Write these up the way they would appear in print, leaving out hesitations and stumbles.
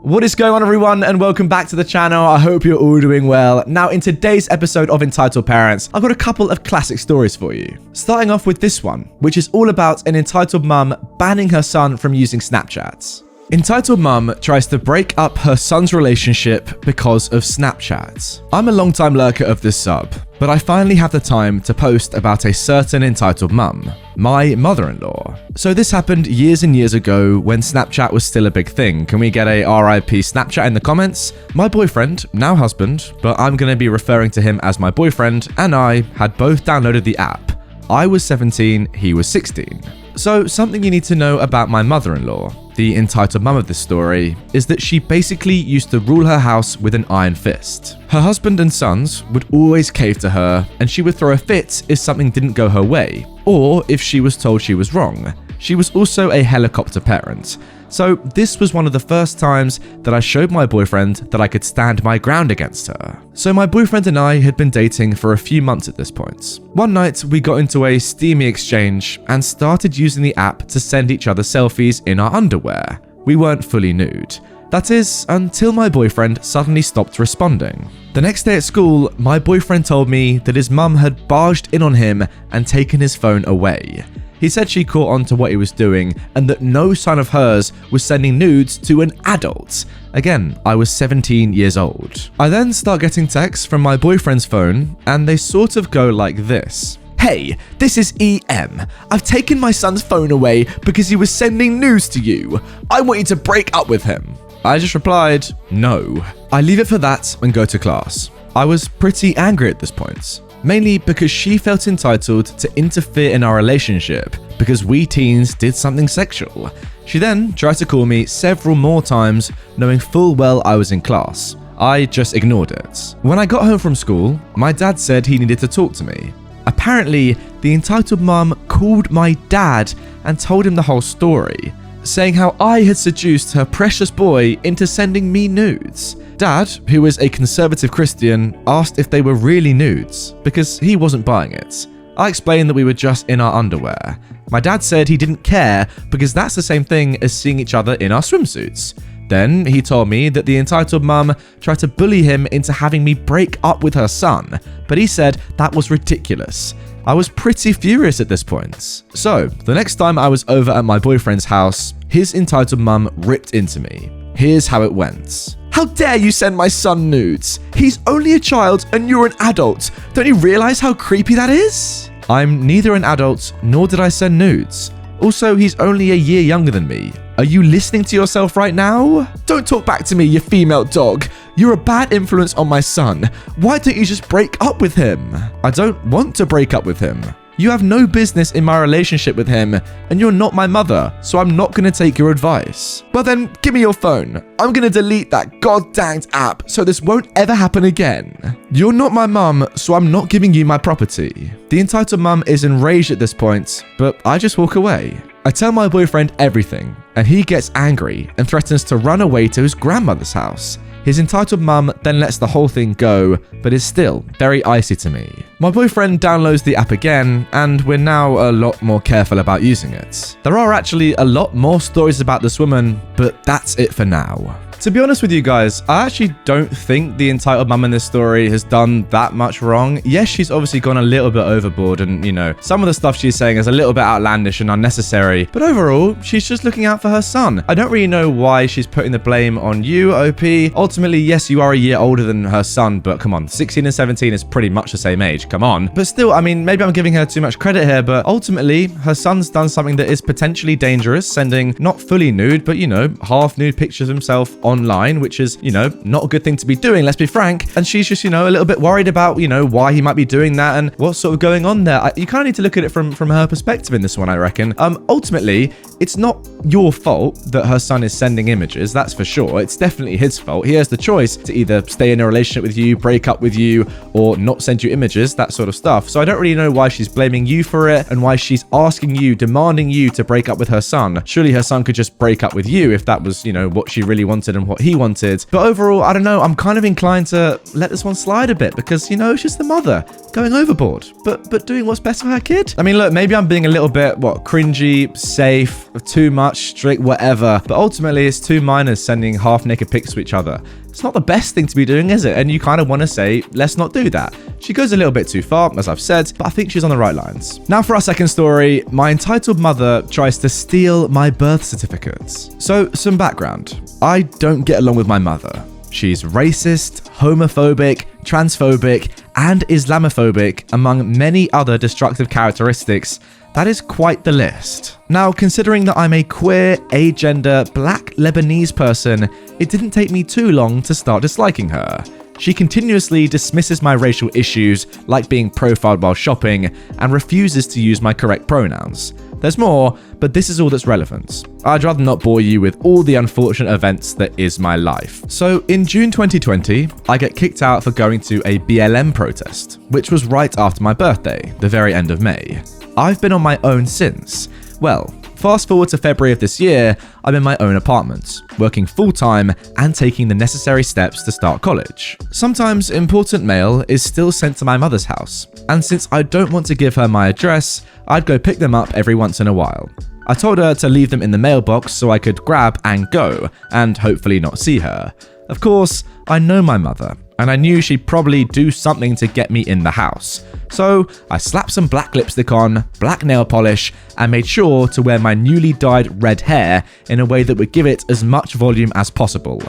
What is going on, everyone, and welcome back to the channel. I hope you're all doing well. Now, in today's episode of Entitled Parents, I've got a couple of classic stories for you. Starting off with this one, which is all about an entitled mum banning her son from using Snapchat. Entitled mum tries to break up her son's relationship because of Snapchat. I'm a long-time lurker of this sub, but I finally have the time to post about a certain entitled mum, my mother-in-law. So this happened years and years ago when Snapchat was still a big thing. Can we get a RIP Snapchat in the comments? My boyfriend, now husband, but I'm going to be referring to him as my boyfriend, and I had both downloaded the app. I was 17, he was 16. So something you need to know about my mother-in-law, the entitled mum of this story, is that she basically used to rule her house with an iron fist. Her husband and sons would always cave to her, and she would throw a fit if something didn't go her way, or if she was told she was wrong. She was also a helicopter parent. So this was one of the first times that I showed my boyfriend that I could stand my ground against her. So my boyfriend and I had been dating for a few months at this point. One night we got into a steamy exchange and started using the app to send each other selfies in our underwear. We weren't fully nude. That is, until my boyfriend suddenly stopped responding. The next day at school, my boyfriend told me that his mum had barged in on him and taken his phone away. He said she caught on to what he was doing and that no son of hers was sending nudes to an adult. Again, I was 17 years old. I then start getting texts from my boyfriend's phone and they sort of go like this. Hey, this is EM. I've taken my son's phone away because he was sending nudes to you. I want you to break up with him. I just replied, no. I leave it for that and go to class. I was pretty angry at this point. Mainly because she felt entitled to interfere in our relationship because we teens did something sexual. She then tried to call me several more times, knowing full well I was in class. I just ignored it. When I got home from school, my dad said he needed to talk to me. Apparently, the entitled mum called my dad and told him the whole story, saying how I had seduced her precious boy into sending me nudes. Dad, who is a conservative Christian, asked if they were really nudes, because he wasn't buying it. I explained that we were just in our underwear. My dad said he didn't care because that's the same thing as seeing each other in our swimsuits. Then he told me that the entitled mum tried to bully him into having me break up with her son, but he said that was ridiculous. I was pretty furious at this point. So, the next time I was over at my boyfriend's house, his entitled mum ripped into me. Here's how it went. How dare you send my son nudes? He's only a child and you're an adult. Don't you realize how creepy that is? I'm neither an adult nor did I send nudes. Also, he's only a year younger than me. Are you listening to yourself right now? Don't talk back to me, you female dog. You're a bad influence on my son. Why don't you just break up with him? I don't want to break up with him. You have no business in my relationship with him, and you're not my mother, so I'm not going to take your advice. Well then, give me your phone. I'm going to delete that god-danged app so this won't ever happen again. You're not my mum, so I'm not giving you my property. The entitled mum is enraged at this point, but I just walk away. I tell my boyfriend everything, and he gets angry and threatens to run away to his grandmother's house. His entitled mum then lets the whole thing go, but is still very icy to me. My boyfriend downloads the app again, and we're now a lot more careful about using it. There are actually a lot more stories about this woman, but that's it for now. To be honest with you guys, I actually don't think the entitled mum in this story has done that much wrong. Yes, she's obviously gone a little bit overboard and, some of the stuff she's saying is a little bit outlandish and unnecessary, but overall, she's just looking out for her son. I don't really know why she's putting the blame on you, OP. Ultimately, yes, you are a year older than her son, but come on, 16 and 17 is pretty much the same age, come on. But still, maybe I'm giving her too much credit here, but ultimately, her son's done something that is potentially dangerous, sending not fully nude, but, half nude pictures of himself online, which is, not a good thing to be doing, let's be frank. And she's just, a little bit worried about, why he might be doing that and what's sort of going on there. You kind of need to look at it from her perspective in this one, I reckon. Ultimately, it's not your fault that her son is sending images, that's for sure. It's definitely his fault. He has the choice to either stay in a relationship with you, break up with you, or not send you images, that sort of stuff. So I don't really know why she's blaming you for it and why she's asking you, demanding you to break up with her son. Surely her son could just break up with you if that was, what she really wanted and what he wanted. But overall, I don't know, I'm kind of inclined to let this one slide a bit because, you know, it's just the mother going overboard, but doing what's best for her kid. I mean, look, maybe I'm being a little bit, cringy, safe, too much, strict, whatever. But ultimately, it's two minors sending half-naked pics to each other. It's not the best thing to be doing, is it? And you kind of want to say, let's not do that. She goes a little bit too far, as I've said, but I think she's on the right lines. Now for our second story, my entitled mother tries to steal my birth certificates. So, some background. I don't get along with my mother. She's racist, homophobic, transphobic, and Islamophobic, among many other destructive characteristics. That is quite the list. Now, considering that I'm a queer, agender, black Lebanese person, it didn't take me too long to start disliking her. She continuously dismisses my racial issues, like being profiled while shopping, and refuses to use my correct pronouns. There's more, but this is all that's relevant. I'd rather not bore you with all the unfortunate events that is my life. So in June 2020, I get kicked out for going to a BLM protest, which was right after my birthday, the very end of May. I've been on my own since. Well, fast forward to February of this year, I'm in my own apartment, working full-time and taking the necessary steps to start college. Sometimes important mail is still sent to my mother's house, and since I don't want to give her my address, I'd go pick them up every once in a while. I told her to leave them in the mailbox so I could grab and go, and hopefully not see her. Of course, I know my mother, and I knew she'd probably do something to get me in the house. So I slapped some black lipstick on, black nail polish, and made sure to wear my newly dyed red hair in a way that would give it as much volume as possible.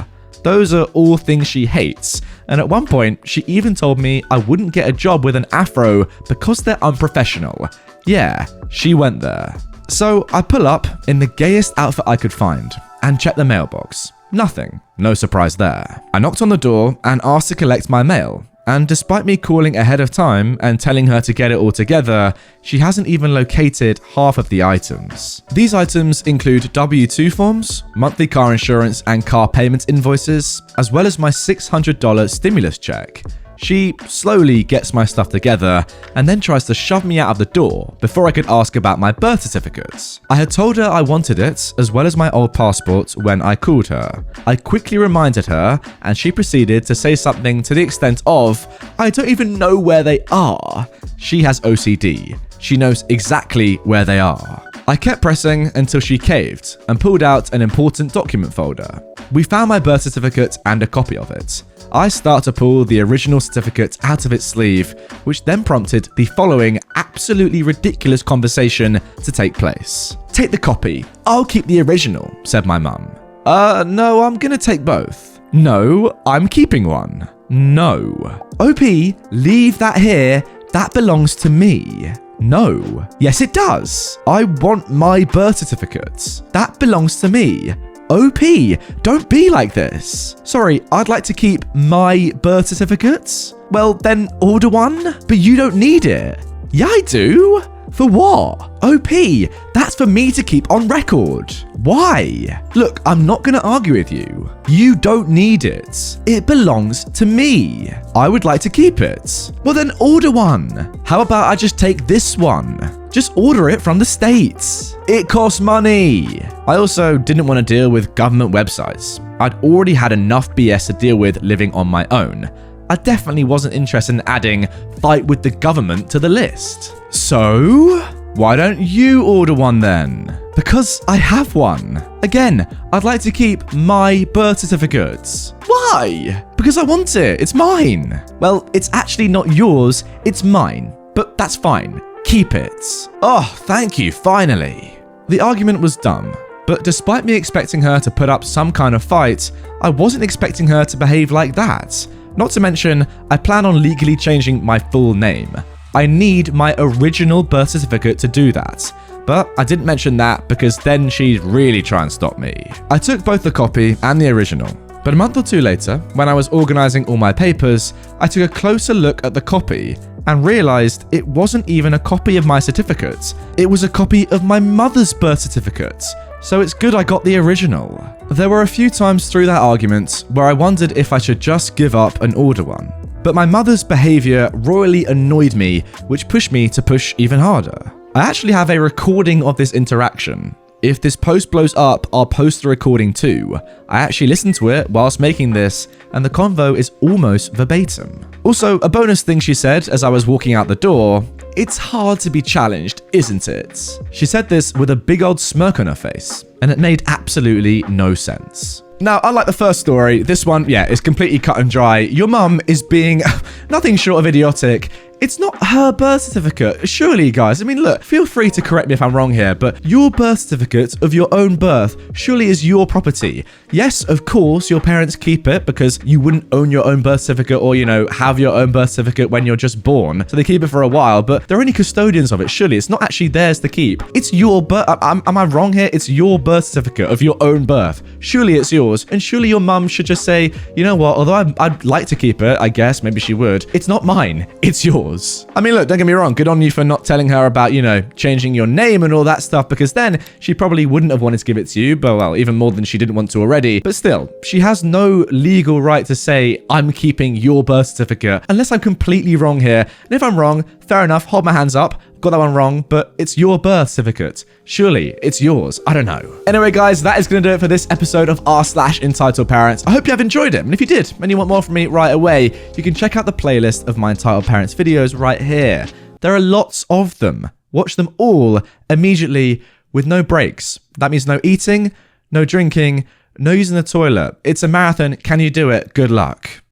Those are all things she hates, and at one point, she even told me I wouldn't get a job with an afro because they're unprofessional. Yeah, she went there. So I pull up in the gayest outfit I could find, and check the mailbox. Nothing. No surprise there. I knocked on the door and asked to collect my mail, and despite me calling ahead of time and telling her to get it all together, she hasn't even located half of the items. These items include W-2 forms, monthly car insurance and car payment invoices, as well as my $600 stimulus check. She slowly gets my stuff together and then tries to shove me out of the door before I could ask about my birth certificates. I had told her I wanted it as well as my old passport when I called her. I quickly reminded her and she proceeded to say something to the extent of, "I don't even know where they are." She has OCD. She knows exactly where they are. I kept pressing until she caved and pulled out an important document folder. We found my birth certificate and a copy of it. I start to pull the original certificate out of its sleeve, which then prompted the following absolutely ridiculous conversation to take place. "Take the copy. I'll keep the original," said my mum. No, I'm gonna take both." "No, I'm keeping one." "No." "OP, leave that here. That belongs to me." "No." "Yes, it does. I want my birth certificate. That belongs to me." "OP, don't be like this." "Sorry, I'd like to keep my birth certificate." "Well, then order one." "But you don't need it." "Yeah, I do." "For what?" "OP, that's for me to keep on record." "Why?" "Look, I'm not going to argue with you. You don't need it. It belongs to me. I would like to keep it." "Well, then order one." "How about I just take this one?" "Just order it from the States." "It costs money." I also didn't want to deal with government websites. I'd already had enough BS to deal with living on my own. I definitely wasn't interested in adding "fight with the government" to the list. "So, why don't you order one then?" "Because I have one. Again, I'd like to keep my birth certificates." "Why?" "Because I want it. It's mine." "Well, it's actually not yours. It's mine. But that's fine. Keep it." "Oh, thank you, finally." The argument was dumb, but despite me expecting her to put up some kind of fight, I wasn't expecting her to behave like that. Not to mention, I plan on legally changing my full name. I need my original birth certificate to do that, but I didn't mention that because then she'd really try and stop me. I took both the copy and the original, but a month or two later, when I was organizing all my papers, I took a closer look at the copy and realized it wasn't even a copy of my certificate. It was a copy of my mother's birth certificate. So it's good I got the original. There were a few times through that argument where I wondered if I should just give up and order one. But my mother's behavior royally annoyed me, which pushed me to push even harder. I actually have a recording of this interaction. If this post blows up, I'll post the recording too. I actually listened to it whilst making this, and the convo is almost verbatim. Also, a bonus thing she said as I was walking out the door, it's hard to be challenged, isn't it? She said this with a big old smirk on her face, and it made absolutely no sense. Now, unlike the first story, this one, yeah, is completely cut and dry. Your mum is being nothing short of idiotic. It's not her birth certificate. Surely, guys, I mean, look, feel free to correct me if I'm wrong here, but your birth certificate of your own birth surely is your property. Yes, of course, your parents keep it because you wouldn't own your own birth certificate or, you know, have your own birth certificate when you're just born. So they keep it for a while, but they're only custodians of it. Surely it's not actually theirs to keep. It's your birth. Am I wrong here? It's your birth certificate of your own birth. Surely it's yours. And surely your mum should just say, you know what, although I'd like to keep it, I guess, maybe she would. It's not mine. It's yours. I mean, look, don't get me wrong. Good on you for not telling her about, you know, changing your name and all that stuff, because then she probably wouldn't have wanted to give it to you, but well, even more than she didn't want to already. But still, she has no legal right to say, I'm keeping your birth certificate, unless I'm completely wrong here. And if I'm wrong, fair enough, hold my hands up. Got that one wrong, but it's your birth certificate. Surely it's yours. I don't know. Anyway, guys, that is going to do it for this episode of r/EntitledParents. I hope you have enjoyed it. And if you did, and you want more from me right away, you can check out the playlist of my Entitled Parents videos right here. There are lots of them. Watch them all immediately with no breaks. That means no eating, no drinking, no using the toilet. It's a marathon. Can you do it? Good luck.